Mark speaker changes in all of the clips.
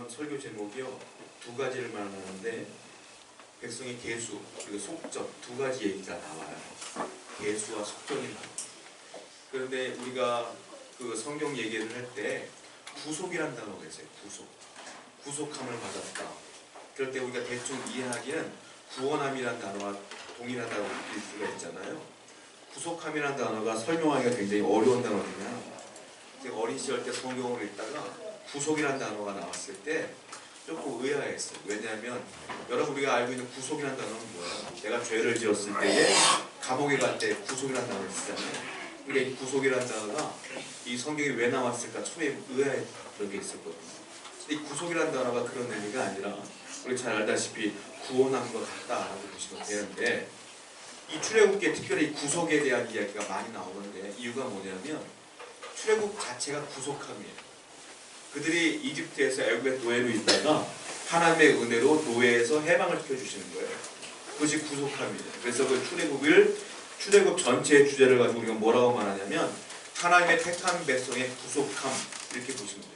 Speaker 1: 이번 설교 제목이요, 두 가지를 말하는데 백성의 계수 그리고 속전 두 가지 얘기가 나와요. 계수와 속전이 나와요. 그런데 우리가 그 성경 얘기를 할 때 구속이라는 단어가 있어요. 구속함을 받았다. 그럴 때 우리가 대충 이해하기는 구원함이라는 단어와 동일하다고 느낄 수가 있잖아요. 구속함이라는 단어가 설명하기가 굉장히 어려운 단어냐. 제가 어린 시절 때 성경을 읽다가 구속이라는 단어가 나왔을 때 조금 의아했어요. 왜냐하면 여러분 우리가 알고 있는 구속이라는 단어는 뭐예요? 내가 죄를 지었을 때에 감옥에 갈 때 구속이라는 단어를 쓰잖아요. 그러니까 이 구속이라는 단어가 이 성경에 왜 나왔을까 처음에 의아했던 게 있었거든요. 근데 이 구속이라는 단어가 그런 의미가 아니라 우리 잘 알다시피 구원한 것 같다라고 보시면 되는데, 이 출애굽기에 특별히 구속에 대한 이야기가 많이 나오는데 이유가 뭐냐면 출애굽 자체가 구속함이에요. 그들이 이집트에서 애굽의 노예로 있다가 하나님의 은혜로 노예에서 해방을 시켜주시는 거예요. 그것이 구속함이에요. 그래서 그 출애굽 전체의 주제를 가지고 우리가 뭐라고 말하냐면 하나님의 택한 백성의 구속함, 이렇게 보시면 돼요.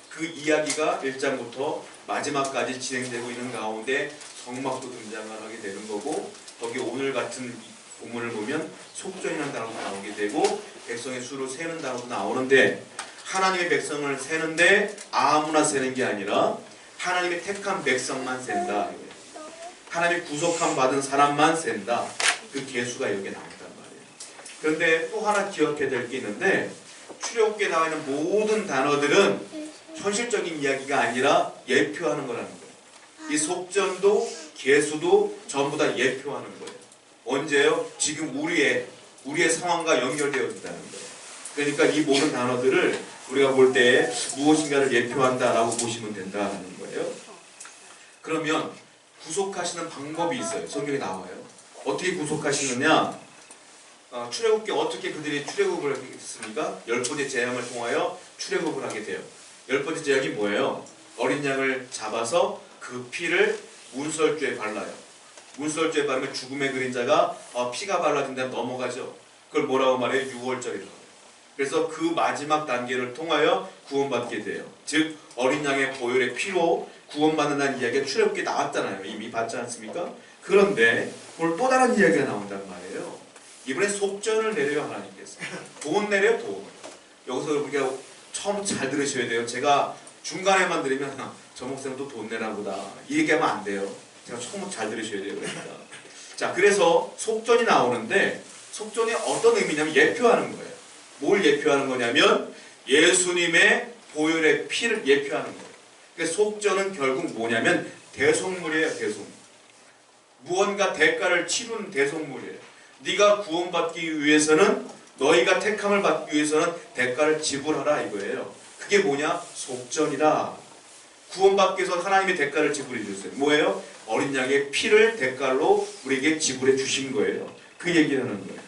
Speaker 1: 그 이야기가 1장부터 마지막까지 진행되고 있는 가운데 성막도 등장을 하게 되는 거고, 거기 오늘 같은 본문을 보면 속전이라는 단어도 나오게 되고 백성의 수를 세는 단어도 나오는데, 하나님의 백성을 세는데 아무나 세는 게 아니라 하나님의 택한 백성만 센다. 하나님의 구속함 받은 사람만 센다. 그 계수가 여기에 나온단 말이에요. 그런데 또 하나 기억해야 될 게 있는데, 출애굽기에 나와 있는 모든 단어들은 현실적인 이야기가 아니라 예표하는 거라는 거예요. 이 속전도 계수도 전부 다 예표하는 거예요. 언제요? 지금 우리의 상황과 연결되어 있다는 거예요. 그러니까 이 모든 단어들을 우리가 볼 때 무엇인가를 예표한다라고 보시면 된다는 거예요. 그러면 구속하시는 방법이 있어요. 성경에 나와요. 어떻게 구속하시느냐? 출애굽기 어떻게 그들이 출애굽을 했습니까? 10번째 재앙을 통하여 출애굽을 하게 돼요. 10번째 재앙이 뭐예요? 어린 양을 잡아서 그 피를 문설주에 발라요. 문설주에 바르면 죽음의 그림자가 피가 발라진 데는 넘어가죠. 그걸 뭐라고 말해요? 유월절이라고. 그래서 그 마지막 단계를 통하여 구원받게 돼요. 즉 어린 양의 보혈의 피로 구원받는다는 이야기가 출애굽기에 나왔잖아요. 이미 봤지 않습니까? 그런데 오늘 또 다른 이야기가 나온단 말이에요. 이번에 속전을 내려요. 하나님께서 돈 내려요. 돈. 여기서 우리가 처음 잘 들으셔야 돼요. 제가 중간에만 들으면 저 목사님 또 돈 내나 보다 이 얘기하면 안 돼요. 제가 처음 잘 들으셔야 돼요. 그러니까. 자, 그래서 속전이 나오는데 속전이 어떤 의미냐면 예표하는 거예요. 뭘 예표하는 거냐면 예수님의 보혈의 피를 예표하는 거예요. 그러니까 속전은 결국 뭐냐면 대속물이에요. 대속물. 무언가 대가를 치르는 대속물이에요. 네가 구원받기 위해서는, 너희가 택함을 받기 위해서는 대가를 지불하라 이거예요. 그게 뭐냐? 속전이다. 구원받기 위해서 하나님의 대가를 지불해 주셨어요. 뭐예요? 어린 양의 피를 대가로 우리에게 지불해 주신 거예요. 그 얘기를 하는 거예요.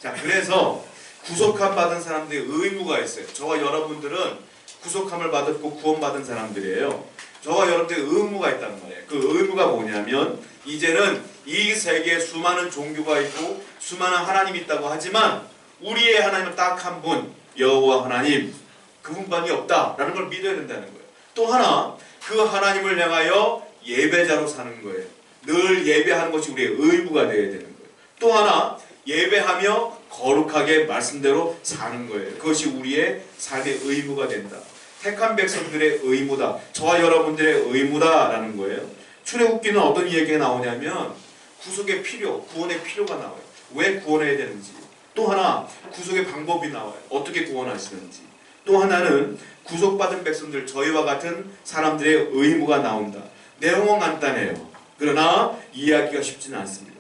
Speaker 1: 자, 그래서 구속함 받은 사람들의 의무가 있어요. 저와 여러분들은 구속함을 받았고 구원받은 사람들이에요. 저와 여러분들의 의무가 있다는 말이에요. 그 의무가 뭐냐면 이제는 이 세계에 수많은 종교가 있고 수많은 하나님이 있다고 하지만 우리의 하나님은 딱 한 분, 여호와 하나님, 그분밖에 없다라는 걸 믿어야 된다는 거예요. 또 하나, 그 하나님을 향하여 예배자로 사는 거예요. 늘 예배하는 것이 우리의 의무가 되어야 되는 거예요. 또 하나, 예배하며 거룩하게 말씀대로 사는 거예요. 그것이 우리의 삶의 의무가 된다. 택한 백성들의 의무다. 저와 여러분들의 의무다라는 거예요. 출애굽기는 어떤 이야기가 나오냐면 구속의 필요, 구원의 필요가 나와요. 왜 구원해야 되는지. 또 하나, 구속의 방법이 나와요. 어떻게 구원하시는지. 또 하나는 구속받은 백성들, 저희와 같은 사람들의 의무가 나온다. 내용은 간단해요. 그러나 이해하기가 쉽지는 않습니다.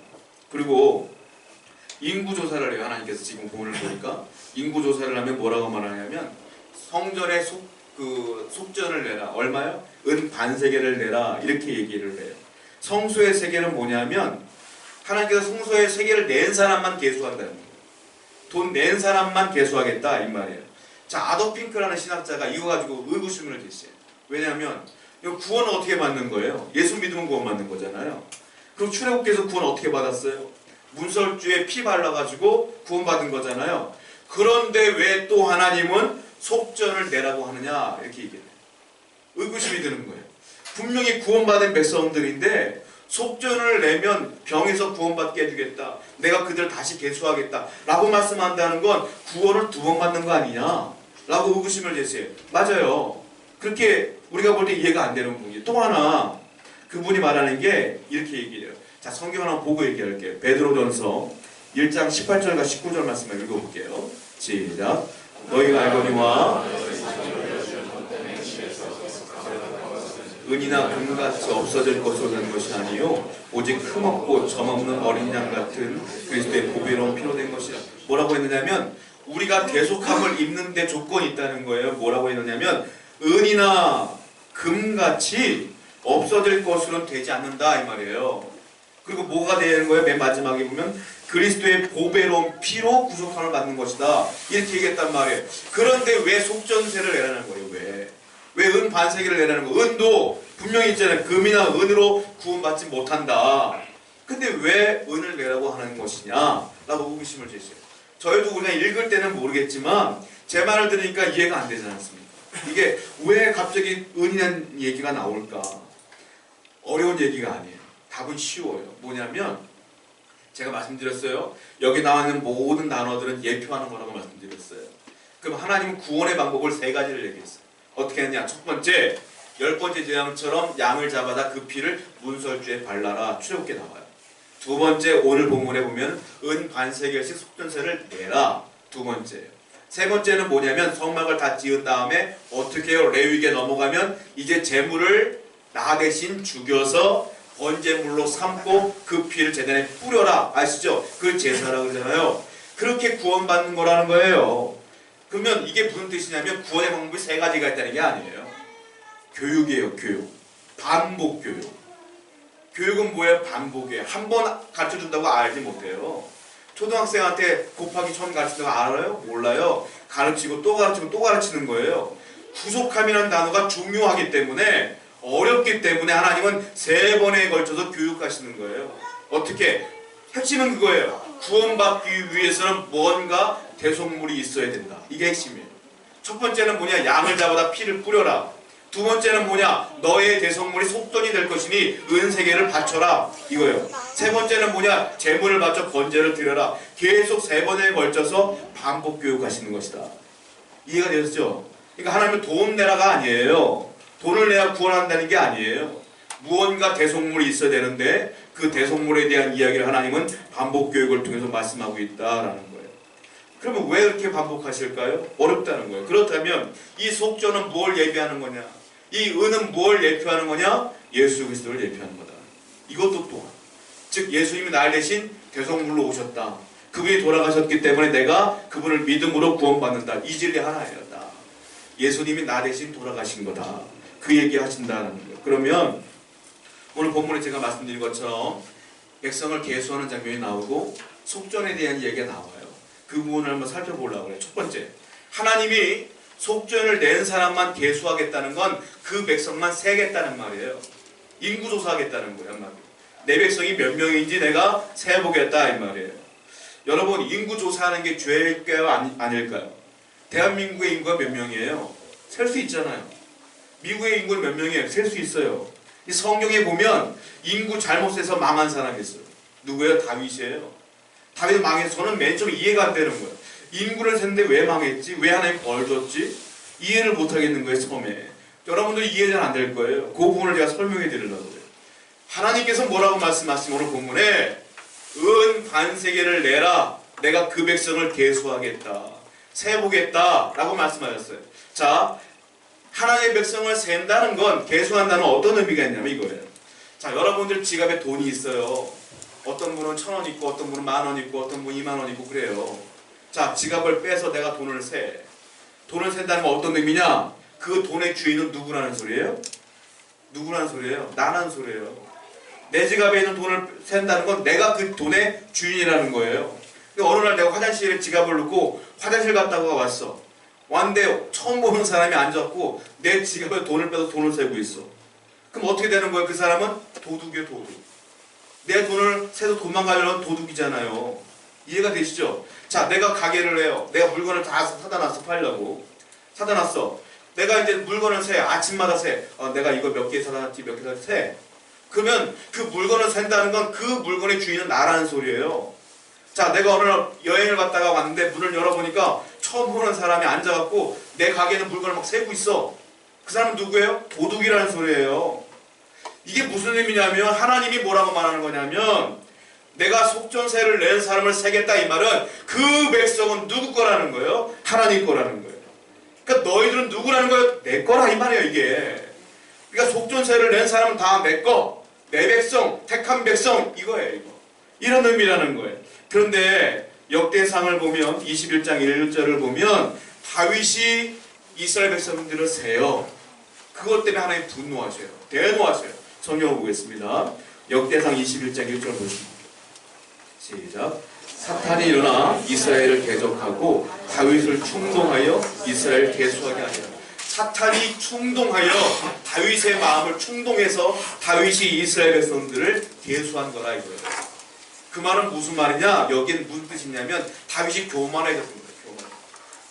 Speaker 1: 그리고 인구조사를 해요. 하나님께서 지금 본문을 보니까 인구조사를 하면 뭐라고 말하냐면 성전에 속전을 내라. 얼마요? 은 반세겔을 내라. 이렇게 얘기를 해요. 성소의 세겔은 뭐냐면 하나님께서 성소의 세겔을 낸 사람만 계수한다는 거예요. 돈 낸 사람만 계수하겠다 이 말이에요. 자, 아도 핑크라는 신학자가 이거 가지고 의구심을 제시해요. 왜냐하면 구원은 어떻게 받는 거예요? 예수 믿으면 구원 받는 거잖아요. 그럼 출애굽기에서 구원 어떻게 받았어요? 문설주에 피 발라가지고 구원받은 거잖아요. 그런데 왜 또 하나님은 속전을 내라고 하느냐 이렇게 얘기해요. 의구심이 드는 거예요. 분명히 구원받은 백성들인데 속전을 내면 병에서 구원받게 해주겠다, 내가 그들을 다시 계수하겠다 라고 말씀한다는 건 구원을 2번 받는 거 아니냐 라고 의구심을 제시해요. 맞아요. 그렇게 우리가 볼 때 이해가 안 되는 부분이 또 하나, 그분이 말하는 게 이렇게 얘기해요. 자, 성경 하나 보고 얘기할게요. 베드로전서 1장 18절과 19절 말씀을 읽어볼게요. 시작. 너희가 알거니와 은이나 금같이 없어질 것으로 된 것이 아니요 오직 흠없고 점없는 어린 양 같은 그리스도의 보배로운 피로 된 것이라. 뭐라고 했느냐면 우리가 대속함을 입는 데 조건이 있다는 거예요. 뭐라고 했느냐면 은이나 금같이 없어질 것으로는 되지 않는다 이 말이에요. 그리고 뭐가 되는 거예요? 맨 마지막에 보면 그리스도의 보배로운 피로 구속함을 받는 것이다 이렇게 얘기했단 말이에요. 그런데 왜 속전세를 내라는 거예요? 왜 은 반세기를 내라는 거예요? 은도 분명히 있잖아요. 금이나 은으로 구원받지 못한다. 근데 왜 은을 내라고 하는 것이냐 라고 의구심을 제시해요. 저희도 우리가 읽을 때는 모르겠지만 제 말을 들으니까 이해가 안 되지 않습니까? 이게 왜 갑자기 은이라는 얘기가 나올까? 어려운 얘기가 아니에요. 답은 쉬워요. 뭐냐면 제가 말씀드렸어요. 여기 나와 있는 모든 단어들은 예표하는 거라고 말씀드렸어요. 그럼 하나님은 구원의 방법을 3가지를 얘기했어요. 어떻게 했냐? 첫 번째, 10번째 재앙처럼 양을 잡아다 그 피를 문설주에 발라라. 출애굽기에 나와요. 두 번째, 오늘 본문에 보면 은 반세겔씩 속전세를 내라. 2번째예요. 세 번째는 뭐냐면 성막을 다 지은 다음에 어떻게 해요? 레위기에 넘어가면 이제 제물을 나 대신 죽여서 번제물로 삼고 그 피를 제단에 뿌려라. 아시죠? 그걸 제사라고 그러잖아요. 그렇게 구원받는 거라는 거예요. 그러면 이게 무슨 뜻이냐면 구원의 방법이 3가지가 있다는 게 아니에요. 교육이에요. 교육. 반복 교육. 교육은 뭐예요? 반복이에요. 한 번 가르쳐준다고 알지 못해요. 초등학생한테 곱하기 1000 가르친다고 알아요? 몰라요. 가르치고 또 가르치고 또 가르치는 거예요. 구속함이라는 단어가 중요하기 때문에, 어렵기 때문에 하나님은 3번에 걸쳐서 교육하시는 거예요. 어떻게? 핵심은 그거예요. 구원받기 위해서는 뭔가 대속물이 있어야 된다. 이게 핵심이에요. 첫 번째는 뭐냐? 양을 잡아다 피를 뿌려라. 두 번째는 뭐냐? 너의 대속물이 속전이 될 것이니 은세계를 바쳐라. 이거예요. 세 번째는 뭐냐? 제물을 바쳐 번제를 드려라. 계속 3번에 걸쳐서 반복 교육하시는 것이다. 이해가 되셨죠? 그러니까 하나님은 돈 내라가 아니에요. 돈을 내야 구원한다는 게 아니에요. 무언가 대속물이 있어야 되는데 그 대속물에 대한 이야기를 하나님은 반복 교육을 통해서 말씀하고 있다라는 거예요. 그러면 왜 그렇게 반복하실까요? 어렵다는 거예요. 그렇다면 이 속전은 뭘 예비하는 거냐? 이 은은 뭘 예표하는 거냐? 예수 그리스도를 예표하는 거다. 이것도 또한, 즉 예수님이 날 대신 대속물로 오셨다. 그분이 돌아가셨기 때문에 내가 그분을 믿음으로 구원받는다. 이 진리 하나예요. 다. 예수님이 나 대신 돌아가신 거다. 그 얘기 하신다는 거예요. 그러면 오늘 본문에 제가 말씀드린 것처럼 백성을 계수하는 장면이 나오고 속전에 대한 얘기가 나와요. 그 부분을 한번 살펴보려고 해요. 첫 번째, 하나님이 속전을 낸 사람만 계수하겠다는 건 그 백성만 세겠다는 말이에요. 인구조사하겠다는 거예요. 한마디로. 내 백성이 몇 명인지 내가 세보겠다 이 말이에요. 여러분, 인구조사하는 게 죄일까요? 아닐까요? 대한민국의 인구가 몇 명이에요? 셀 수 있잖아요. 미국의 인구는 몇 명이에요? 셀 수 있어요. 이 성경에 보면 인구 잘못 세서 망한 사람이 있어요. 누구예요? 다윗이에요. 다윗이 망해서 저는 맨 처음에 이해가 안 되는 거예요. 인구를 셌는데 왜 망했지? 왜 하나님 벌 줬지? 이해를 못 하겠는 거예요, 처음에. 여러분들이 이해 잘 안 될 거예요. 그 부분을 제가 설명해 드리려고 해요. 하나님께서 뭐라고 말씀하시면 오늘 본문에 은 반세계를 내라. 내가 그 백성을 계수하겠다. 세보겠다. 라고 말씀하셨어요. 자, 하나님의 백성을 센다는 건, 계수한다는 어떤 의미가 있냐면 이거예요. 자, 여러분들 지갑에 돈이 있어요. 어떤 분은 1000원 있고 어떤 분은 10,000원 있고 어떤 분은 20,000원 있고 그래요. 자, 지갑을 빼서 내가 돈을 세. 돈을 센다는 건 어떤 의미냐? 그 돈의 주인은 누구라는 소리예요? 누구라는 소리예요? 나라는 소리예요. 내 지갑에 있는 돈을 센다는 건 내가 그 돈의 주인이라는 거예요. 근데 어느 날 내가 화장실에 지갑을 넣고 화장실 갔다가 왔어. 왔는데 처음 보는 사람이 앉았고 내 지갑에 돈을 빼서 돈을 세고 있어. 그럼 어떻게 되는 거예요? 그 사람은 도둑이에요, 도둑. 내 돈을 세서 도망가려는 도둑이잖아요. 이해가 되시죠? 자, 내가 가게를 해요. 내가 물건을 다 사다 놨어, 팔려고. 사다 놨어. 내가 이제 물건을 세. 아침마다 세. 내가 이거 몇 개 사놨지, 몇 개 사놨지 세. 그러면 그 물건을 센다는 건 그 물건의 주인은 나라는 소리예요. 자, 내가 어느 날 여행을 갔다가 왔는데 문을 열어보니까 처음 보는 사람이 앉아갖고 내 가게에는 물건을 막 세고 있어. 그 사람은 누구예요? 도둑이라는 소리예요. 이게 무슨 의미냐면 하나님이 뭐라고 말하는 거냐면 내가 속전세를 낸 사람을 세겠다 이 말은 그 백성은 누구 거라는 거예요? 하나님 거라는 거예요. 그러니까 너희들은 누구라는 거예요? 내 거라 이 말이에요 이게. 그러니까 속전세를 낸 사람은 다 내 거, 내 백성, 택한 백성 이거예요 이거. 이런 의미라는 거예요. 그런데 역대상을 보면 21장 1절을 보면 다윗이 이스라엘 백성들을 세요. 그것 때문에 하나님 분노하셔요. 대노하셔요. 성경을 보겠습니다. 역대상 21장 1절 보십니다. 시작. 사탄이 일어나 이스라엘을 대적하고 다윗을 충동하여 이스라엘을 계수하게 하니라. 사탄이 충동하여 다윗의 마음을 충동해서 다윗이 이스라엘 백성들을 계수한 거라 이거예요. 그 말은 무슨 말이냐? 여기엔 무슨 뜻이냐면 다윗이 교만해졌던 거예요. 교만.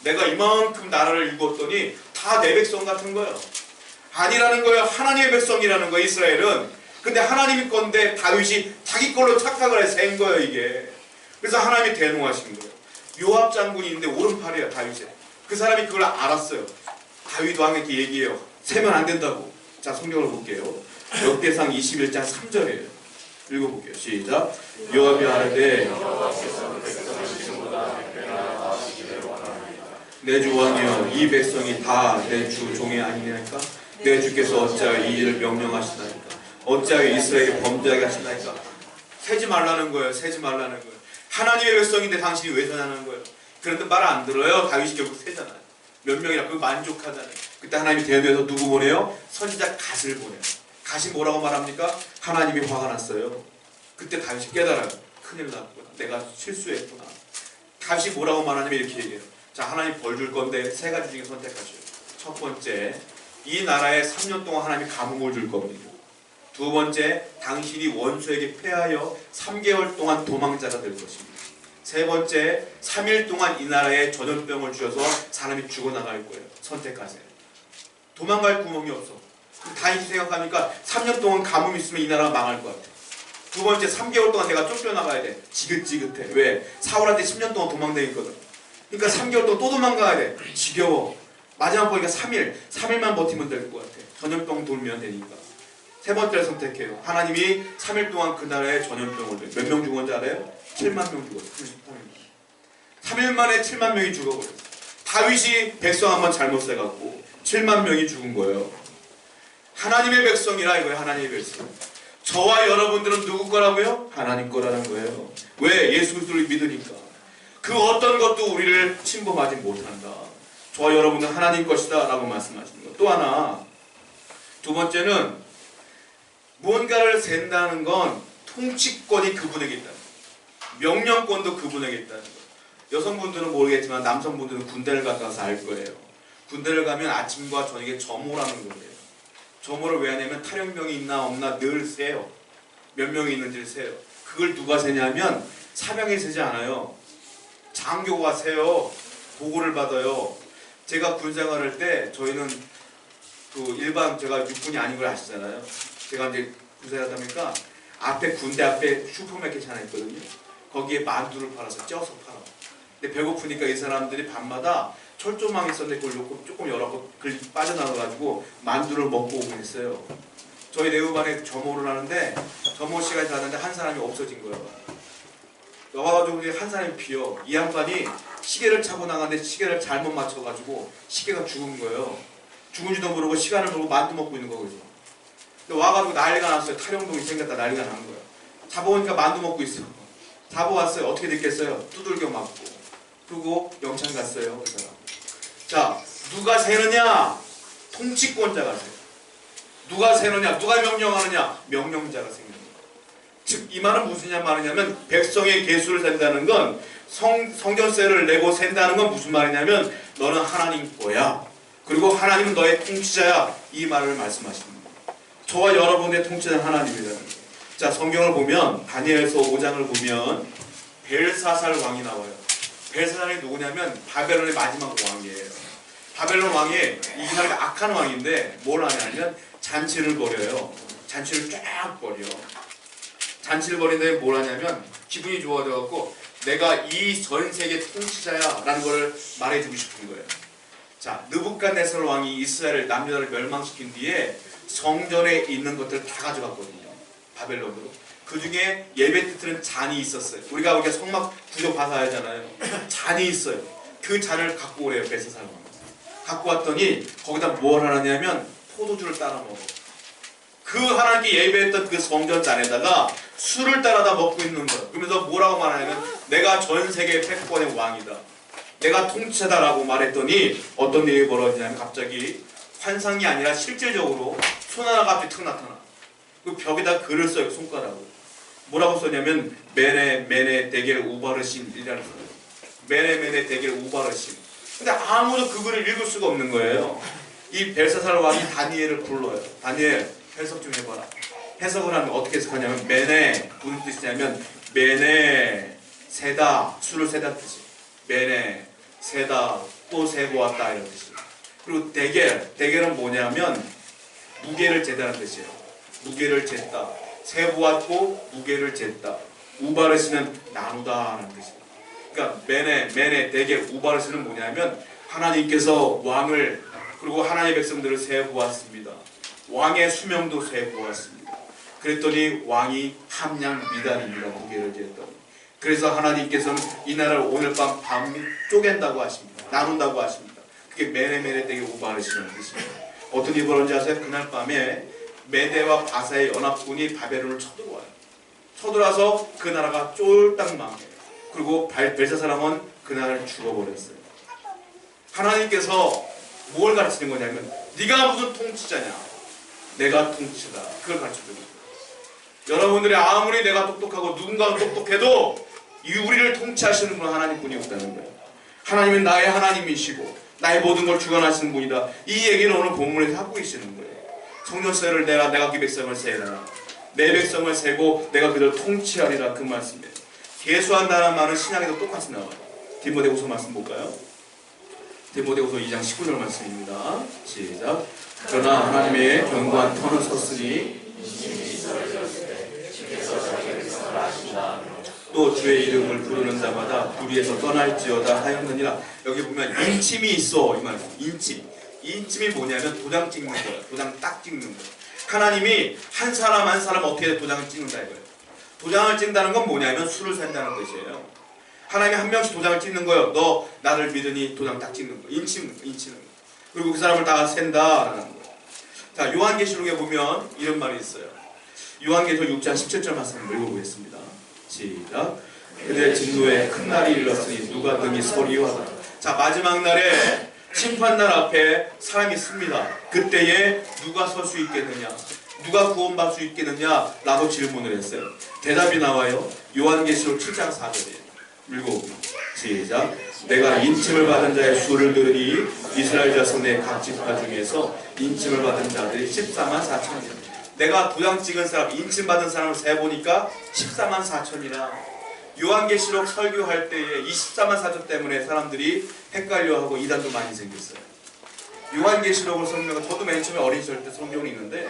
Speaker 1: 내가 이만큼 나라를 이루었더니 다 내 백성 같은 거예요. 아니라는 거예요. 하나님의 백성이라는 거예요. 이스라엘은. 근데 하나님이 건데 다윗이 자기 걸로 착각을 해서 센 거예요. 이게. 그래서 하나님이 대노하신 거예요. 요압 장군이 있는데 오른팔이에요. 다윗이. 그 사람이 그걸 알았어요. 다윗 왕에게 얘기해요. 세면 안 된다고. 자, 성경을 볼게요. 역대상 21장 3절이에요. 읽어볼게요. 시작. 요압이 아뢰되 내 주 왕이여 이 백성이 다 내 주 종이 아니냐니까? 내 주께서 어찌하여 이 일을 명령하시나이까? 어찌하여 이스라엘에게 범죄하게 하시나이까? 세지 말라는 거예요. 세지 말라는 거예요. 하나님의 백성인데 당신이 왜 세냐는 거예요. 그런데 말 안 들어요. 다윗이 결국 세잖아요. 몇 명이라 그거 만족하잖아요. 그때 하나님이 대면에서 누구 보내요? 선지자 갓을 보내요. 갓이 뭐라고 말합니까? 하나님이 화가 났어요. 그때 다윗이 깨달아요. 큰일 났구나. 내가 실수했구나. 다윗이 뭐라고 말하냐면 이렇게 얘기해요. 자, 하나님 벌 줄 건데 세 가지 중에 선택하셔요. 첫 번째, 이 나라에 3년 동안 하나님이 감흥을 줄 겁니다. 두 번째, 당신이 원수에게 패하여 3개월 동안 도망자가 될 것입니다. 세 번째, 3일 동안 이 나라에 전염병을 주셔서 사람이 죽어나갈 거예요. 선택하세요. 도망갈 구멍이 없어. 다윗이 생각하니까 3년 동안 가뭄이 있으면 이 나라가 망할 것 같아. 두 번째, 3개월 동안 내가 쫓겨나가야 돼. 지긋지긋해. 왜? 사울한테 10년 동안 도망다녔거든. 그러니까 3개월 동안 또 도망가야 돼. 지겨워. 마지막 보니까 3일만 버티면 될 것 같아. 전염병 돌면 되니까. 세 번째를 선택해요. 하나님이 3일 동안 그 나라에 전염병을 줘. 몇 명 죽었는지 알아요? 7만 명 죽었어요. 3일 만에 7만 명이 죽어버렸어요. 다윗이 백성 한번 잘못 세갖고 7만 명이 죽은 거예요. 하나님의 백성이라 이거예요. 하나님의 백성. 저와 여러분들은 누구 거라고요? 하나님 거라는 거예요. 왜? 예수 그리스도를 믿으니까. 그 어떤 것도 우리를 침범하지 못한다. 저와 여러분은 하나님 것이다 라고 말씀하시는 거예요. 또 하나, 두 번째는 무언가를 센다는 건 통치권이 그분에게 있다는 거예요. 명령권도 그분에게 있다는 거예요. 여성분들은 모르겠지만 남성분들은 군대를 갔다 와서 알 거예요. 군대를 가면 아침과 저녁에 점호라는 거예요. 점호를 왜 하냐면 탈영병이 있나 없나 늘 세요. 몇 명이 있는지를 세요. 그걸 누가 세냐면 사병이 세지 않아요. 장교가 세요. 보고를 받아요. 제가 군생활할 때 저희는 그 일반 제가 육군이 아닌 걸 아시잖아요. 제가 이제 군생활하다 보니까 앞에 군대 앞에 슈퍼마켓이 하나 있거든요. 거기에 만두를 팔아서 쪄서 팔아. 근데 배고프니까 이 사람들이 밤마다 철조망이 있었는데 그걸 놓고 조금 열어서 글 빠져나가가지고 만두를 먹고 오곤 했어요. 저희 내후반에 점호를 하는데 점호 시간이 다 됐는데 한 사람이 없어진 거예요. 와가지고 한 사람이 비어. 이 양반이 시계를 차고 나갔는데 시계를 잘못 맞춰가지고 시계가 죽은 거예요. 죽은지도 모르고 시간을 모르고 만두 먹고 있는 거거든요. 근데 와가지고 난리가 났어요. 탈영동이 생겼다 난리가 난 거예요. 잡아오니까 만두 먹고 있어. 잡아왔어요. 어떻게 됐겠어요? 두들겨 맞고. 그리고 영창 갔어요. 그 사람. 자, 누가 세느냐? 통치권자가 세요. 누가 세느냐? 누가 명령하느냐? 명령자가 생깁니다. 즉, 이 말은 무슨 말이냐면 백성의 계수를 센다는 건 성전세를 내고 센다는 건 무슨 말이냐면 너는 하나님 거야. 그리고 하나님은 너의 통치자야. 이 말을 말씀하시는 거예요. 저와 여러분의 통치자는 하나님이라는 거예요. 자, 성경을 보면 다니엘서 5장을 보면 벨사살 왕이 나와요. 벨사살이 누구냐면 바벨론의 마지막 왕이에요. 바벨론 왕이 이 나라가 악한 왕인데 뭘 하냐면 잔치를 벌여요. 잔치를 쫙 벌여. 잔치를 벌이는데 뭘 하냐면 기분이 좋아져갖고 내가 이 전 세계 통치자야 라는 걸 말해주고 싶은 거예요. 자, 느부갓네살 왕이 이스라엘 남유다를 멸망시킨 뒤에 성전에 있는 것들을 다 가져갔거든요. 바벨론으로. 그 중에 예배 드리는 잔이 있었어요. 우리가 성막 구조 봐서 알잖아요. 잔이 있어요. 그 잔을 갖고 오래요. 벨사살 왕. 갖고 왔더니 거기다 뭘 하냐면 포도주를 따라 먹어. 그 하나님께 예배했던 그 성전 잔에다가 술을 따라다 먹고 있는 거예요. 그러면서 뭐라고 말하냐면 내가 전 세계 패권의 왕이다. 내가 통치자다라고 말했더니 어떤 일이 벌어지냐면 갑자기 환상이 아니라 실질적으로 손 하나가 갑자기 탁 나타나. 그 벽에다 글을 써요. 손가락으로. 뭐라고 썼냐면 메네 데겔 우바르신이라는 거예요. 메네 데겔 우바르신. 근데 아무도 그 글을 읽을 수가 없는 거예요. 이 벨사살 왕이 다니엘을 불러요. 다니엘 해석 좀 해봐라. 해석을 하면 어떻게 해석하냐면 메네 무슨 뜻이냐면 메네 세다 술을 세다 뜻이. 메네 세다 또 세고 왔다 이런 뜻이에요. 그리고 데겔은 뭐냐면 무게를 재다는 뜻이에요. 무게를 쟀다. 세보았고 무게를 쟀다. 우바르시는 나누다 하는 뜻이에요. 그러니까 메네 데겔 우바르시는 뭐냐면 하나님께서 왕을 그리고 하나님의 백성들을 세보았습니다. 왕의 수명도 세보았습니다. 그랬더니 왕이 함량 미달입니다. 무게를 쟀더니. 그래서 하나님께서는 이 나라를 오늘 밤 쪼갠다고 하십니다. 나눈다고 하십니다. 그게 메네 데겔 우바르시는 뜻입니다. 어떤 일이 벌어진지 아세요? 그날 밤에 메대와 바사의 연합군이 바벨론을 쳐들어와요. 쳐들어와서 그 나라가 쫄딱 망해요. 그리고 벨사살 왕은 그날 죽어버렸어요. 하나님께서 뭘 가르치는 거냐면 네가 무슨 통치자냐? 내가 통치다. 그걸 가르쳐주는 거예요. 여러분들이 아무리 내가 똑똑하고 누군가가 똑똑해도 우리를 통치하시는 분은 하나님뿐이 없다는 거예요. 하나님은 나의 하나님이시고 나의 모든 걸 주관하시는 분이다. 이 얘기는 오늘 본문에서 하고 계시는 거예요. 성전세를 내가 그 백성을 세라. 내 백성을 세고 내가 그들을 통치하리라. 그 말씀이에요. 계수한다는 말은 신약에도 똑같이 나와요. 디모데후서 말씀 볼까요? 디모데후서 2장 19절 말씀입니다. 시작. 그러나 하나님의 견고한 터는 섰으니 또 주의 이름을 부르는 자마다 불의에서 떠날지어다 하였느니라. 여기 보면 인침이 있어 이 말이에요. 인침이 뭐냐면 도장 찍는 거예요. 도장 딱 찍는 거예요. 하나님이 한 사람 한 사람 어떻게 도장을 찍는다 이거예요. 도장을 찍는다는 건 뭐냐면 수를 센다는 뜻이에요. 하나님이 한 명씩 도장을 찍는 거예요. 너 나를 믿으니 도장 딱 찍는 거예요. 인치는 거예요. 그리고 그 사람을 다 센다라는 거예요. 자, 요한계시록에 보면 이런 말이 있어요. 요한계시록 6장 17절 말씀 읽어보겠습니다. 시작. 그들의 진노에 큰 날이 일렀으니 누가 등이 서리요. 자, 마지막 날에 심판날 앞에 사람이 씁니다. 그때에 누가 설 수 있겠느냐? 누가 구원받을 수 있겠느냐? 라고 질문을 했어요. 대답이 나와요. 요한계시록 7장 4절이에요. 읽어봅니다. 시작. 내가 인침을 받은 자의 수를 들으니 이스라엘 자손의 각 지파 중에서 인침을 받은 자들이 14만 4천이라. 내가 도장 찍은 사람, 인침 받은 사람을 세보니까 14만 4천이라. 요한계시록 설교할 때에 24만 4천 때문에 사람들이 헷갈려하고 이단도 많이 생겼어요. 요한계시록을 설명하고 저도 맨 처음에 어린 시절 때 성경이 있는데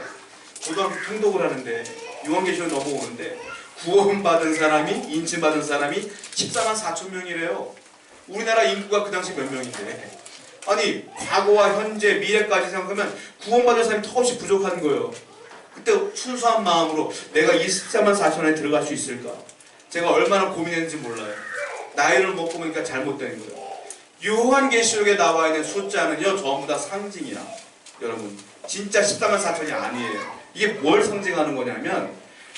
Speaker 1: 고등학교 통독을 하는데 요한계시록 넘어오는데 구원받은 사람이 인침받은 사람이 14만 4천 명이래요. 우리나라 인구가 그 당시 몇 명인데 아니 과거와 현재 미래까지 생각하면 구원받은 사람이 턱없이 부족한 거예요. 그때 순수한 마음으로 내가 24만 4천에 들어갈 수 있을까? 제가 얼마나 고민했는지 몰라요. 나이를 먹고 보니까 잘못된 거예요. 요한계시록에 나와 있는 숫자는요 전부 다 상징이야. 여러분 진짜 14만 4천이 아니에요. 이게 뭘 상징하는 거냐면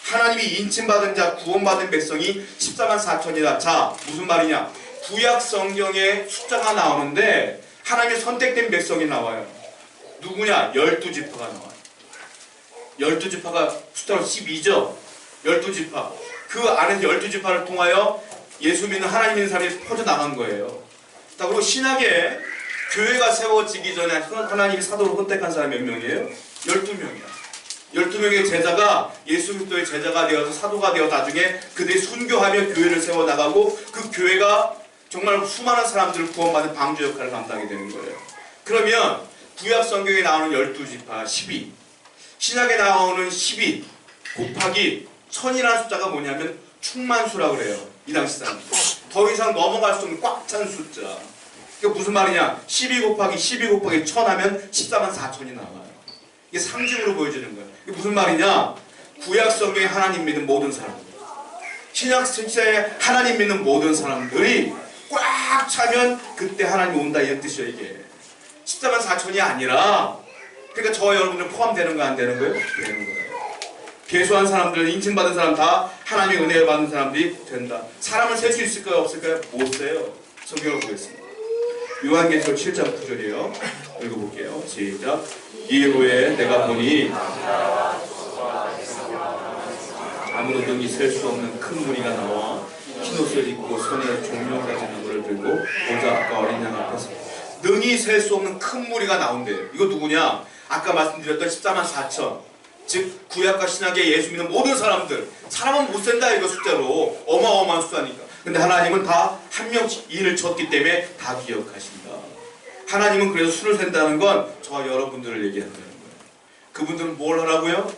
Speaker 1: 하나님이 인침받은 자 구원받은 백성이 14만 4천이다. 자 무슨 말이냐? 구약 성경에 숫자가 나오는데 하나님의 선택된 백성이 나와요. 누구냐? 12지파가 나와요. 12지파가 숫자로 12죠. 12지파. 그 안에서 12지파를 통하여 예수 믿는 하나님 믿는 사람이 퍼져나간 거예요. 자, 그리고 신약에 교회가 세워지기 전에 하나님이 사도로 선택한 사람이 몇 명이에요? 12명이야. 12명의 제자가 예수 그리스도의 제자가 되어서 사도가 되어 나중에 그들이 순교하며 교회를 세워나가고 그 교회가 정말 수많은 사람들을 구원받는 방주 역할을 감당하게 되는 거예요. 그러면 구약 성경에 나오는 12지파 12, 신약에 나오는 12 곱하기 1000이라는 숫자가 뭐냐면 충만수라고 그래요. 이 당시 사람. 더 이상 넘어갈 수 없는 꽉 찬 숫자. 그게 무슨 말이냐? 12 곱하기 1000 하면 14만 4천이 나와요. 이게 상징으로 보여주는 거예요. 이게 무슨 말이냐? 구약 성경에 하나님 믿는 모든 사람들, 신약 시대에 하나님 믿는 모든 사람들이 꽉 차면 그때 하나님 온다 이런 뜻이에요. 이게 14만 4천이 아니라, 그러니까 저와 여러분들 포함되는 거 안 되는 거예요? 되는 거예요. 계수한 사람들, 인칭받은 사람 다 하나님의 은혜를 받는 사람들이 된다. 사람을 셀 수 있을까요? 없을까요? 못 세요. 성경을 보겠습니다. 요한계시록 7장 9절이에요. 읽어볼게요. 시작. 이후에 내가 보니 아무도 능히 셀 수 없는 큰 무리가 나와 흰 옷을 입고 손에 종려 가지는 것을 들고 보좌 어린 양 앞에서 능히 셀 수 없는 큰 무리가 나온대요. 이거 누구냐? 아까 말씀드렸던 14만 4천, 즉 구약과 신약에 예수 믿는 모든 사람들. 사람은 못 센다 이거 숫자로. 어마어마한 숫자니까. 근데 하나님은 다 한 명씩 인을 쳤기 때문에 다 기억하신다. 하나님은 그래서 수를 센다는 건 저와 여러분들을 얘기한다는 거예요. 그분들은 뭘 하라고요?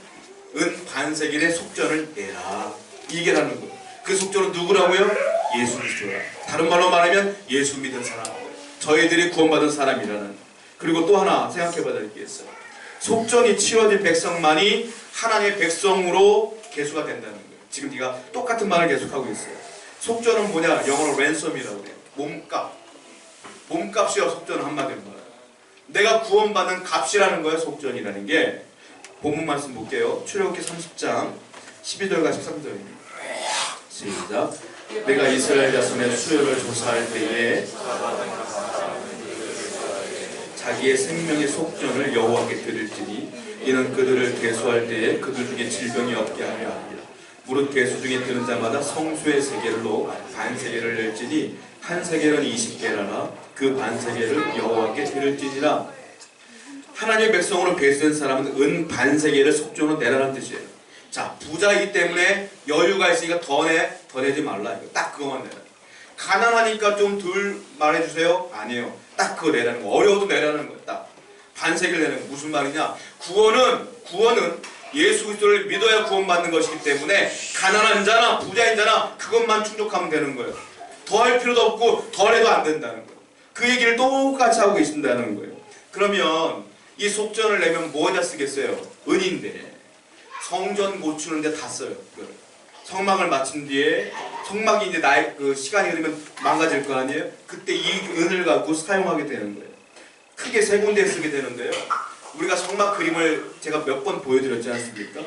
Speaker 1: 은 반세겔의 속전을 내라. 이 얘기라는 거예요. 그 속전은 누구라고요? 예수 그리스도라. 다른 말로 말하면 예수 믿은 사람, 저희들이 구원받은 사람이라는. 그리고 또 하나 생각해 봐야 될 게 있어요. 속전이 치워진 백성만이 하나님의 백성으로 계수가 된다는 거예요. 지금 네가 똑같은 말을 계속하고 있어요. 속전은 뭐냐? 영어로 랜섬이라고 해요. 몸값. 몸값이요. 속전은 한마디로 말해요. 내가 구원받는 값이라는 거예요. 속전이라는 게. 본문 말씀 볼게요. 출애굽기 30장 12절과 13절입니다. 시작. 내가 이스라엘 자손의 수요를 조사할 때에 자기의 생명의 속전을 여호와께 드릴지니 이는 그들을 계수할 때에 그들 중에 질병이 없게 하려 합니다. 무릇 계수 중에 드는 자마다 성수의 세겔로 반세겔을 낼지니 한 세겔은 20게라나 그 반세겔을 여호와께 드릴지니라. 하나님의 백성으로 계수된 사람은 은 반세겔을 속전으로 내라는 뜻이에요. 자, 부자이기 때문에 여유가 있으니까 더 내지 말라. 이거 딱 그것만 내라. 가난하니까 좀 덜 말해주세요? 아니에요. 딱 그거 내라는 거. 어려워도 내라는 거예요. 딱 반세겔 내는 거. 무슨 말이냐? 구원은 예수 그리스도를 믿어야 구원받는 것이기 때문에 가난한 자나 부자인 자나 그것만 충족하면 되는 거예요. 더 할 필요도 없고 덜 해도 안 된다는 거예요. 그 얘기를 똑같이 하고 계신다는 거예요. 그러면 이 속전을 내면 뭐에다 쓰겠어요? 은인데 성전 고치는데 다 써요. 성막을 마친 뒤에 성막이 이제 시간이 흐르면 망가질 거 아니에요? 그때 이 은을 갖고 사용하게 되는 거예요. 크게 세 군데에 쓰게 되는데요. 우리가 성막 그림을 제가 몇 번 보여드렸지 않습니까?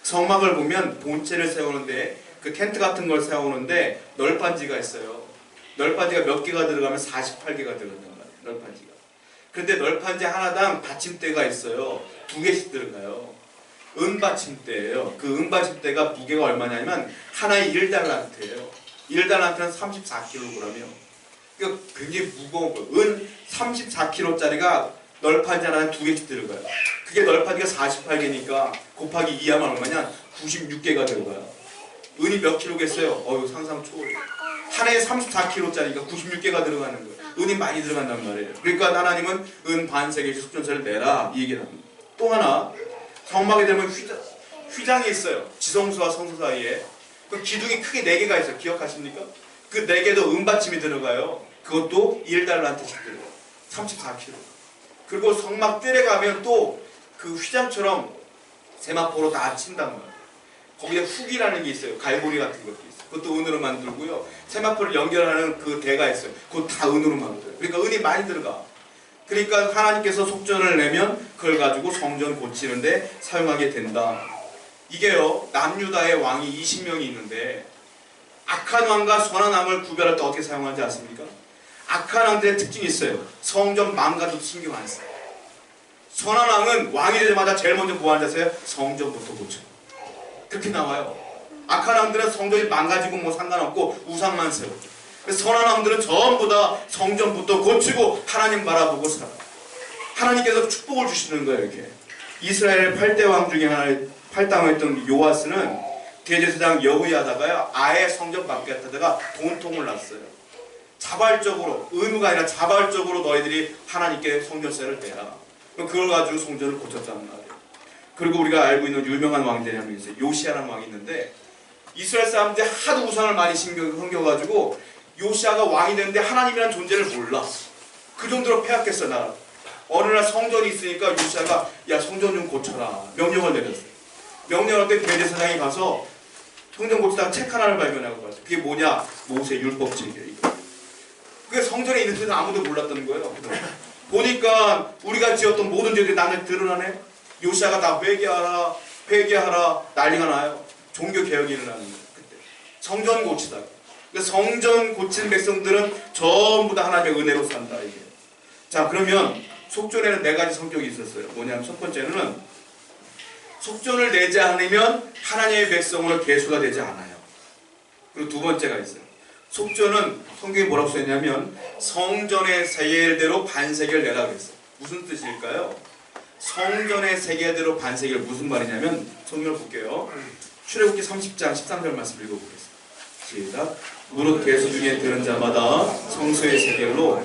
Speaker 1: 성막을 보면 본체를 세우는데 그 텐트 같은 걸 세우는데 널판지가 있어요. 널판지가 몇 개가 들어가면 48개가 들어간단 말이에요. 널판지가. 그런데 널판지 하나당 받침대가 있어요. 2개씩 들어가요. 은받침대예요. 그 은받침대가 무게가 얼마냐면 하나에 1달란트예요. 1달란트는 34kg이요. 그러니까 굉장히 무거운 거예요. 은 34kg짜리가 널판지 하나에 2개씩 들어가요. 그게 널판지가 48개니까 곱하기 2하면 얼마냐? 96개가 들어가요. 은이 몇 킬로겠어요? 상상 초월해. 하나에 34kg짜리가 96개가 들어가는 거예요. 은이 많이 들어간단 말이에요. 그러니까 하나님은 은 반세겔 속전세를 내라 이 얘기를 합니다. 또 하나 성막에 되면 휘장이 있어요. 지성소와 성소 사이에. 그 기둥이 크게 4개가 있어요. 기억하십니까? 그 4개도 은받침이 들어가요. 그것도 1달란트씩 들어가요. 34kg. 그리고 성막 뜰에 가면 또 그 휘장처럼 세마포로 다 친단 말이에요. 거기에 훅이라는 게 있어요. 갈고리 같은 것도 있어요. 그것도 은으로 만들고요. 세마포를 연결하는 그 대가 있어요. 그거 다 은으로 만들어요. 그러니까 은이 많이 들어가. 그러니까 하나님께서 속전을 내면 그걸 가지고 성전 고치는데 사용하게 된다. 이게요, 남유다의 왕이 20명이 있는데 악한 왕과 선한 왕을 구별할 때 어떻게 사용하는지 아십니까? 악한 왕들의 특징이 있어요. 성전 망가져도 신경 안 써요. 선한 왕은 왕이 되자마자 제일 먼저 뭐 하는 자세요? 성전부터 고쳐. 그렇게 나와요. 악한 왕들은 성전이 망가지고 뭐 상관없고 우상만 세워. 선한 왕들은 전부 다 성전부터 고치고 하나님 바라보고 살아. 하나님께서 축복을 주시는 거예요. 이렇게. 이스라엘 8대 왕 중에 하나의 8당했던 요아스는 대제사장 여호야다가요 아예 성전 밖에 하다가 돈통을 났어요. 자발적으로, 의무가 아니라 자발적으로 너희들이 하나님께 성전세를 내라. 그걸 가지고 성전을 고쳤다는 말이에요. 그리고 우리가 알고 있는 유명한 왕들이 한 명 있어요. 요시아라는 왕이 있는데 이스라엘 사람들이 하도 우상을 많이 섬겨가지고 요시아가 왕이 됐는데 하나님이라는 존재를 몰라. 그 정도로 폐악했어 나라. 어느 날 성전이 있으니까 요시아가 야 성전 좀 고쳐라 명령을 내렸어요. 명령할 때 대제사장이 가서 성전 고치다가 책 하나를 발견하고 갔어요. 그게 뭐냐? 모세 율법책이에요. 이거. 그게 성전에 있는데도 아무도 몰랐다는 거예요. 보니까 우리가 지었던 모든 죄들이 나한테 드러나네. 요시아가 다 회개하라 난리가 나요. 종교개혁이 일어나는 거예요. 그때 성전 고치다가. 그러니까 성전 고친 백성들은 전부 다 하나님의 은혜로 산다 이게. 자 그러면 속전에는 4가지 성격이 있었어요. 뭐냐면 첫 번째는 속전을 내지 않으면 하나님의 백성으로 계수가 되지 않아요. 그리고 두 번째가 있어요. 속전은 성경이 뭐라고 써있냐면 성전의 세겔대로 반세겔 내라 그랬어요. 무슨 뜻일까요? 성전의 세겔대로 반세겔 무슨 말이냐면 성경을 볼게요. 출애굽기 30장 13절 말씀 읽어보겠습니다. 시작. 무릇 계수 중에 들은 자마다 성소의 세겔로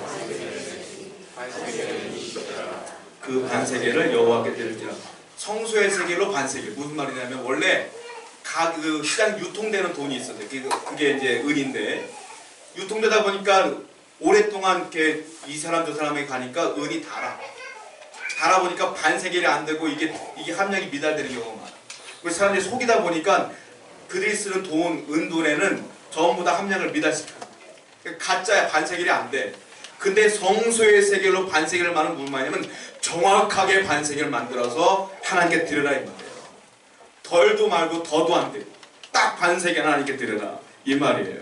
Speaker 1: 그 반세겔을 여호와께 드릴지라. 성소의 세겔로 반세겔 무슨 말이냐면 원래 그 시장 유통되는 돈이 있었어요. 그게 이제 은인데 유통되다 보니까 오랫동안 이렇게 이 사람 저 사람에게 가니까 은이 달아 보니까 반세겔이 안 되고 이게 함량이 미달되는 경우가 많아. 그래서 사람들이 속이다 보니까 그들이 쓰는 은돈에는 전부 다 함량을 미달시켜. 가짜야. 반세겔이 안 돼. 근데 성소의 세겔로 반세겔을 말하는 무슨 말이냐면 정확하게 반세겔을 만들어서 하나님께 드려라 이 말이에요. 덜도 말고 더도 안 돼. 딱 반세겔 하나님께 드려라 이 말이에요.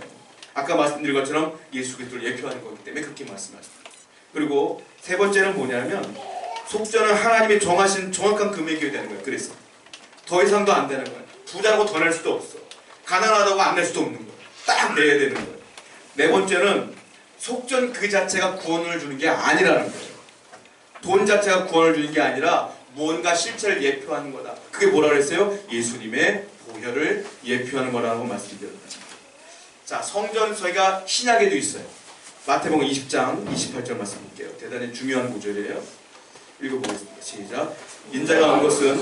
Speaker 1: 아까 말씀드린 것처럼 예수 그리스도를 예표하는 거기 때문에 그렇게 말씀하셨습니다. 그리고 세 번째는 뭐냐면 속전은 하나님이 정하신 정확한 금액이 되는 거예요. 그래서 더 이상도 안 되는 거예요. 부자라고 더 낼 수도 없어. 가난하다고 안 낼 수도 없는 거예요. 딱 내야 되는 거예요. 네 번째는 속전 그 자체가 구원을 주는 게 아니라는 거예요. 돈 자체가 구원을 주는 게 아니라 무언가 실체를 예표하는 거다. 그게 뭐라 그랬어요? 예수님의 보혈을 예표하는 거라고 말씀드렸다. 자, 성전서가 신약에도 있어요. 마태복음 20장 28절 말씀 볼게요. 대단히 중요한 구절이에요. 읽어보겠습니다. 시작. 인자가 온 것은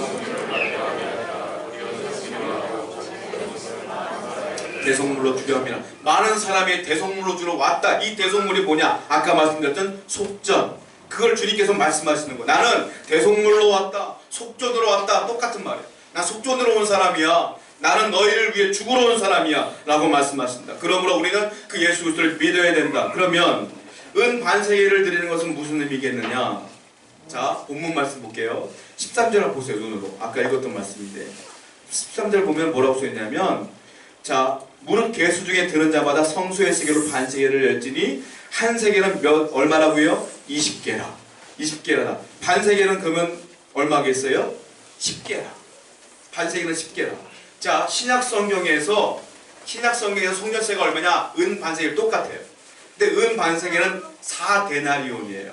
Speaker 1: 대속물로 주려 함이라. 많은 사람이 대속물로 주러 왔다. 이 대속물이 뭐냐? 아까 말씀드렸던 속전. 그걸 주님께서 말씀하시는 거예요. 나는 대속물로 왔다. 속전으로 왔다. 똑같은 말이에요. 나 속전으로 온 사람이야. 나는 너희를 위해 죽으러 온 사람이야. 라고 말씀하십니다. 그러므로 우리는 그 예수 그리스도를 믿어야 된다. 그러면 은 반세겔을 드리는 것은 무슨 의미겠느냐? 자, 본문 말씀 볼게요. 13절을 보세요. 눈으로. 아까 읽었던 말씀인데 13절 보면 뭐라고 써있냐면 자, 무릇 계수 중에 들은 자마다 성소의 세겔로 반세겔을 열지니 한 세겔은 얼마라고요? 20개라. 20개라다. 반세겔은 그러면 얼마겠어요? 10개라. 반세겔은 10개라. 자, 신약 성경에서 성전세가 얼마냐? 은 반세겔 똑같아요. 근데 은 반세겔은 4데나리온이에요.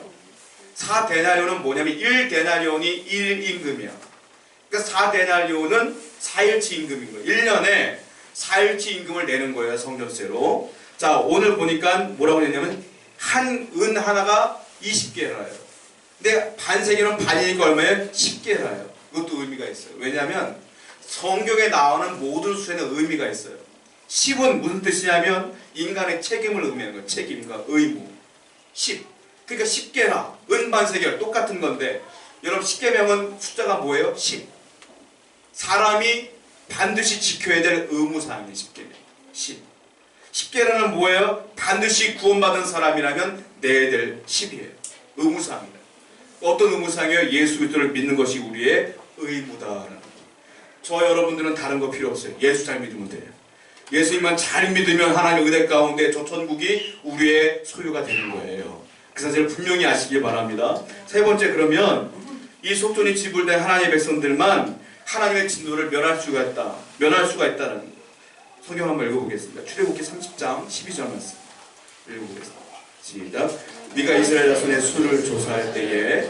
Speaker 1: 4데나리온은 뭐냐면 1데나리온이 1임금이야. 그러니까 4데나리온은 4일치 임금인 거예요. 1년에 4일치 임금을 내는 거예요. 성전세로. 자, 오늘 보니까 뭐라고 했냐면 은 하나가 20개라요. 근데 반세겔은 반이니까 얼마예요? 10개라요. 그것도 의미가 있어요. 왜냐하면 성경에 나오는 모든 수에는 의미가 있어요. 10은 무슨 뜻이냐면 인간의 책임을 의미하는 거예요. 책임과 의무. 10. 그러니까 10개라. 은 반세겔 똑같은 건데 여러분 10계명은 숫자가 뭐예요? 10. 사람이 반드시 지켜야 될 의무사항이에요. 10계명. 10. 10계라는 뭐예요? 반드시 구원받은 사람이라면 내야 될 10이에요. 의무사항이다. 어떤 의무사항이에요? 예수 그리스도를 믿는 것이 우리의 의무다라는. 저 여러분들은 다른 거 필요 없어요. 예수 잘 믿으면 돼요. 예수님만 잘 믿으면 하나님의 은혜 가운데 저 천국이 우리의 소유가 되는 거예요. 그 사실을 분명히 아시기 바랍니다. 세 번째, 그러면 이 속전이 지불된 하나님의 백성들만 하나님의 진노를 면할 수가 있다는 거. 성경 한번 읽어보겠습니다. 출애굽기 30장 12절 말씀 읽어보겠습니다. 시작. 네가 이스라엘 자손의 수를 조사할 때에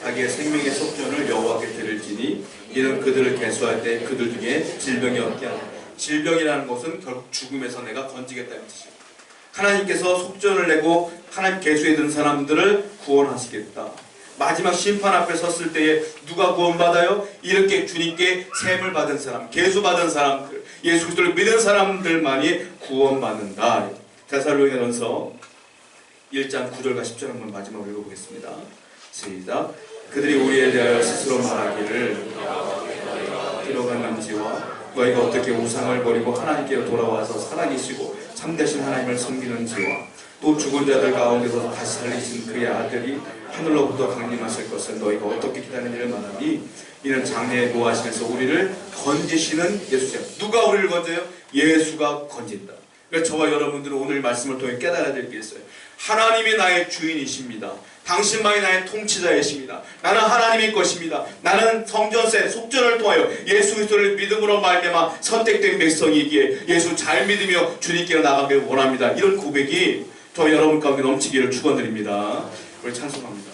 Speaker 1: 자기의 생명의 속전을 여호와께 드릴지니 이는 그들을 계수할 때 그들 중에 질병이 없게 하라. 질병이라는 것은 결국 죽음에서 내가 건지겠다는 뜻이에요. 하나님께서 속전을 내고 하나님 계수에 든 사람들을 구원하시겠다. 마지막 심판 앞에 섰을 때에 누가 구원받아요? 이렇게 주님께 셈을 받은 사람, 계수받은 사람들, 예수 그리스도를 믿은 사람들만이 구원받는다. 데살로니가전서 1장 9절과 10절 한번 마지막으로 읽어보겠습니다. 시작. 그들이 우리에 대하여 스스로 말하기를 들어갔는지와 너희가 어떻게 우상을 버리고 하나님께로 돌아와서 살아계시고 참되신 하나님을 섬기는지와 또 죽은 자들 가운데서 다시 살리신 그의 아들이 하늘로부터 강림하실 것을 너희가 어떻게 기다리느냐를 말하니 이는 장래에 노하시면서 우리를 건지시는 예수죠. 누가 우리를 건져요? 예수가 건진다. 그래서 저와 여러분들은 오늘 말씀을 통해 깨달아야 될 게 있어요. 하나님이 나의 주인이십니다. 당신만이 나의 통치자이십니다. 나는 하나님의 것입니다. 나는 성전세 속전을 통하여 예수 그리스도를 믿음으로 말미암아 선택된 백성이기에 예수 잘 믿으며 주님께로 나가길 원합니다. 이런 고백이 저 여러분 가운데 넘치기를 축원드립니다. 우리 찬송합니다.